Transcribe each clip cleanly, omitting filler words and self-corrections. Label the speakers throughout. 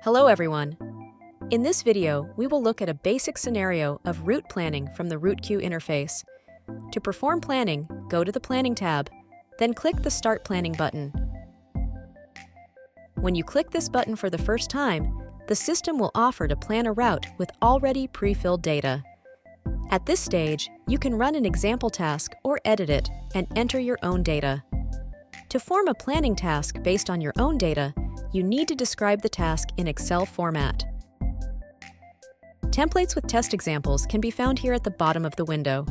Speaker 1: Hello everyone! In this video, we will look at a basic scenario of route planning from the RouteQ interface. To perform planning, go to the Planning tab, then click the Start Planning button. When you click this button for the first time, the system will offer to plan a route with already pre-filled data. At this stage, you can run an example task or edit it and enter your own data. To form a planning task based on your own data, you need to describe the task in Excel format. Templates with test examples can be found here at the bottom of the window.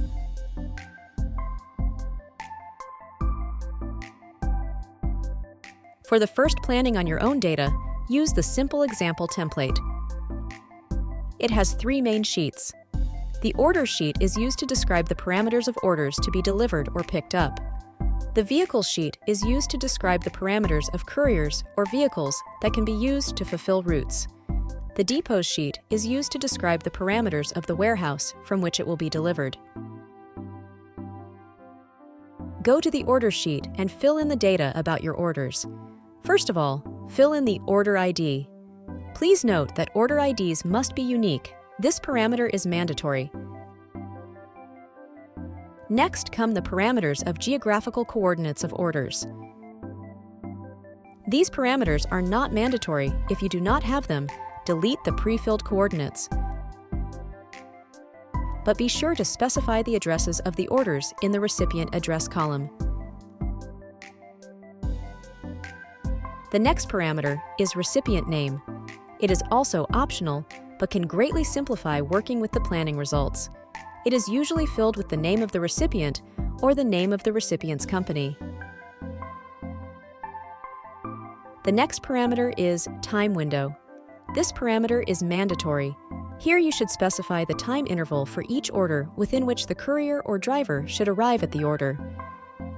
Speaker 1: For the first planning on your own data, use the simple example template. It has 3 main sheets. The Orders sheet is used to describe the parameters of orders to be delivered or picked up. The Vehicles sheet is used to describe the parameters of couriers or vehicles that can be used to fulfill routes. The Depots sheet is used to describe the parameters of the warehouse from which it will be delivered. Go to the Orders sheet and fill in the data about your orders. First of all, fill in the Order ID. Please note that order IDs must be unique. This parameter is mandatory. Next come the parameters of geographical coordinates of orders. These parameters are not mandatory. If you do not have them, delete the pre-filled coordinates. But be sure to specify the addresses of the orders in the recipient address column. The next parameter is recipient name. It is also optional, but can greatly simplify working with the planning results. It is usually filled with the name of the recipient or the name of the recipient's company. The next parameter is time window. This parameter is mandatory. Here you should specify the time interval for each order within which the courier or driver should arrive at the order.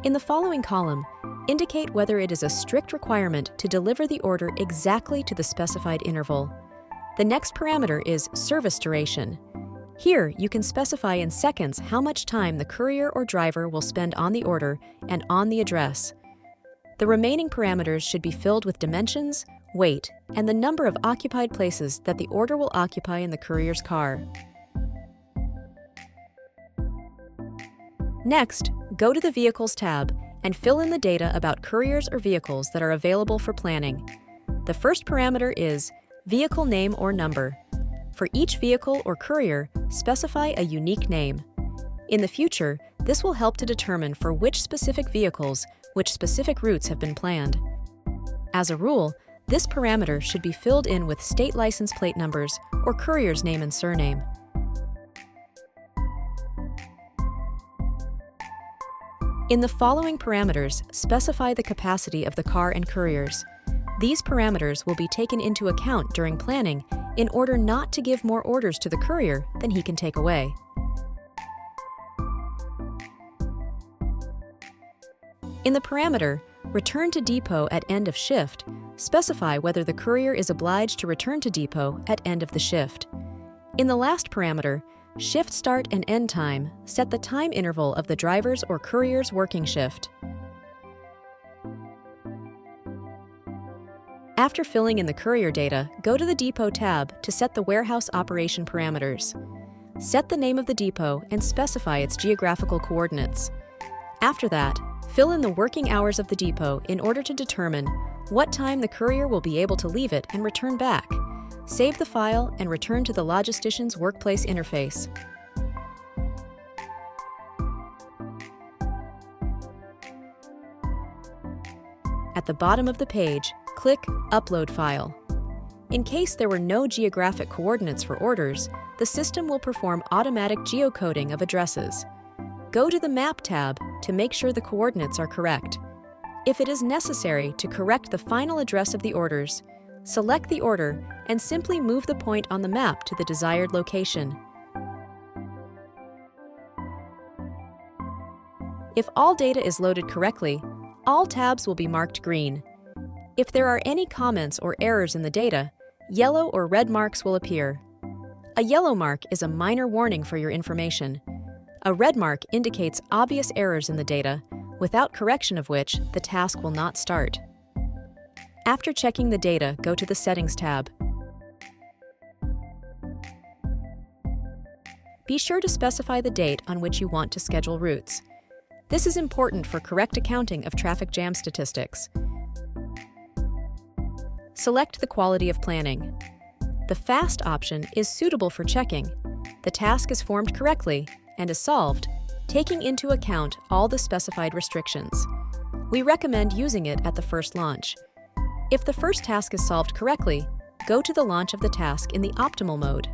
Speaker 1: In the following column, indicate whether it is a strict requirement to deliver the order exactly to the specified interval. The next parameter is service duration. Here, you can specify in seconds how much time the courier or driver will spend on the order and on the address. The remaining parameters should be filled with dimensions, weight, and the number of occupied places that the order will occupy in the courier's car. Next, go to the Vehicles tab and fill in the data about couriers or vehicles that are available for planning. The first parameter is vehicle name or number. For each vehicle or courier, specify a unique name. In the future, this will help to determine for which specific vehicles, which specific routes have been planned. As a rule, this parameter should be filled in with state license plate numbers or courier's name and surname. In the following parameters, specify the capacity of the car and couriers. These parameters will be taken into account during planning in order not to give more orders to the courier than he can take away. In the parameter, Return to Depot at end of shift, specify whether the courier is obliged to return to depot at end of the shift. In the last parameter, Shift start and end time, set the time interval of the driver's or courier's working shift. After filling in the courier data, go to the Depot tab to set the warehouse operation parameters. Set the name of the depot and specify its geographical coordinates. After that, fill in the working hours of the depot in order to determine what time the courier will be able to leave it and return back. Save the file and return to the logistician's workplace interface. At the bottom of the page, click Upload File. In case there were no geographic coordinates for orders, the system will perform automatic geocoding of addresses. Go to the Map tab to make sure the coordinates are correct. If it is necessary to correct the final address of the orders, select the order and simply move the point on the map to the desired location. If all data is loaded correctly, all tabs will be marked green. If there are any comments or errors in the data, yellow or red marks will appear. A yellow mark is a minor warning for your information. A red mark indicates obvious errors in the data, without correction of which the task will not start. After checking the data, go to the Settings tab. be sure to specify the date on which you want to schedule routes. This is important for correct accounting of traffic jam statistics. Select the quality of planning. The fast option is suitable for checking. The task is formed correctly and is solved, taking into account all the specified restrictions. We recommend using it at the first launch. If the first task is solved correctly, go to the launch of the task in the optimal mode.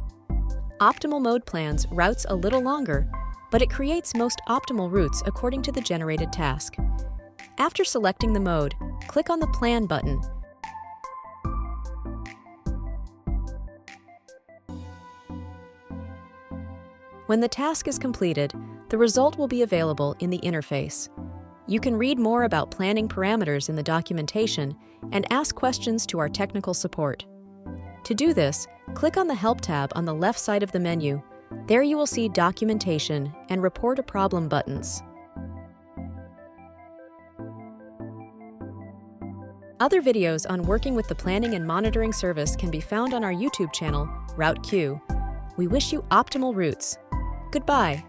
Speaker 1: Optimal mode plans routes a little longer, but it creates most optimal routes according to the generated task. After selecting the mode, click on the Plan button. When the task is completed, the result will be available in the interface. You can read more about planning parameters in the documentation and ask questions to our technical support. To do this, click on the Help tab on the left side of the menu. There you will see Documentation and Report a Problem buttons. Other videos on working with the planning and monitoring service can be found on our YouTube channel, RouteQ. We wish you optimal routes. Goodbye.